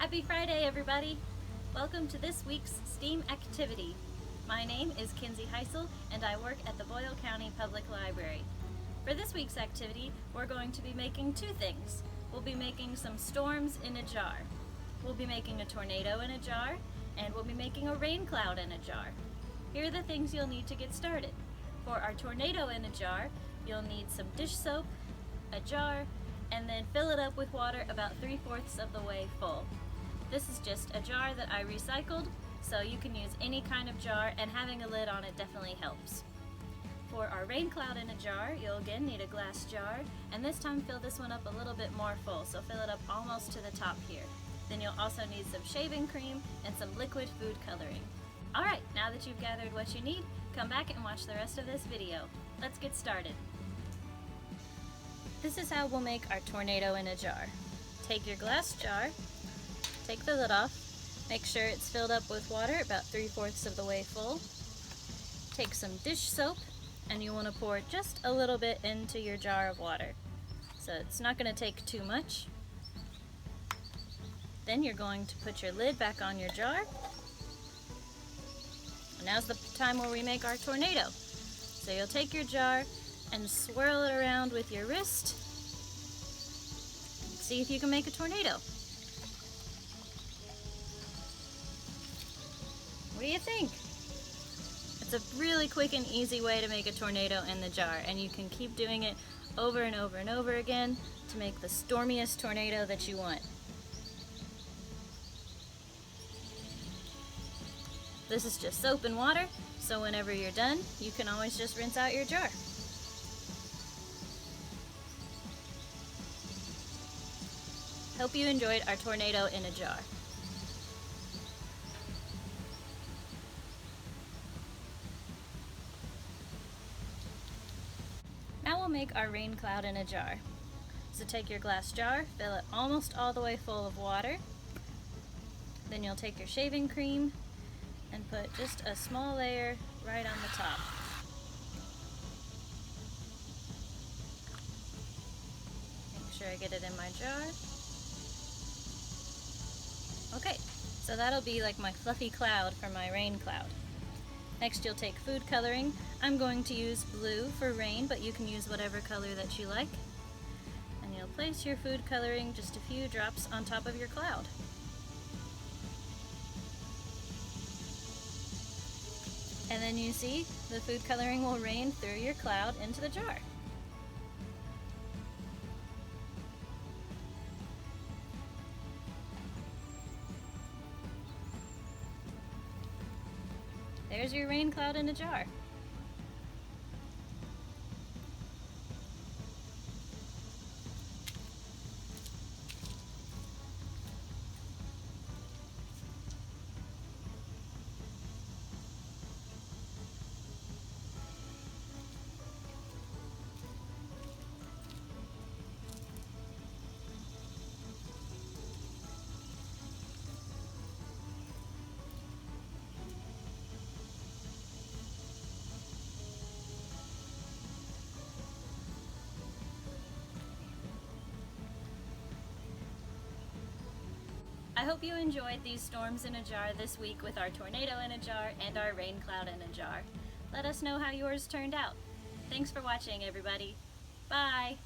Happy Friday, everybody! Welcome to this week's STEAM activity. My name is Kinsey and I work at the Boyle County Public Library. For this week's activity, we're going to be making two things. We'll be making some storms in a jar. We'll be making a tornado in a jar, and we'll be making a rain cloud in a jar. Here are the things you'll need to get started. For our tornado in a jar, you'll need some dish soap, a jar, and then fill it up with water about 3/4 of the way full. This is just a jar that I recycled, so you can use any kind of jar, and having a lid on it definitely helps. For our rain cloud in a jar, you'll again need a glass jar, and this time fill this one up a little bit more full, so fill it up almost to the top here. Then you'll also need some shaving cream and some liquid food coloring. Alright, now that you've gathered what you need, come back and watch the rest of this video. Let's get started. This is how we'll make our tornado in a jar. Take your glass jar, take the lid off, make sure it's filled up with water about 3/4 of the way full. Take some dish soap, and you want to pour just a little bit into your jar of water. So it's not going to take too much. Then you're going to put your lid back on your jar. And now's the time where we make our tornado. So you'll take your jar and swirl it around with your wrist. See if you can make a tornado. What do you think? It's a really quick and easy way to make a tornado in the jar, and you can keep doing it over and over and over again to make the stormiest tornado that you want. This is just soap and water, so whenever you're done, you can always just rinse out your jar. Hope you enjoyed our tornado in a jar. Now we'll make our rain cloud in a jar. So take your glass jar, fill it almost all the way full of water. Then you'll take your shaving cream and put just a small layer right on the top. Make sure I get it in my jar. Okay, so that'll be like my fluffy cloud for my rain cloud. Next you'll take food coloring. I'm going to use blue for rain, but you can use whatever color that you like. And you'll place your food coloring just a few drops on top of your cloud. And then you see the food coloring will rain through your cloud into the jar. There's your rain cloud in a jar. I hope you enjoyed these storms in a jar this week with our tornado in a jar and our rain cloud in a jar. Let us know how yours turned out. Thanks for watching, everybody. Bye!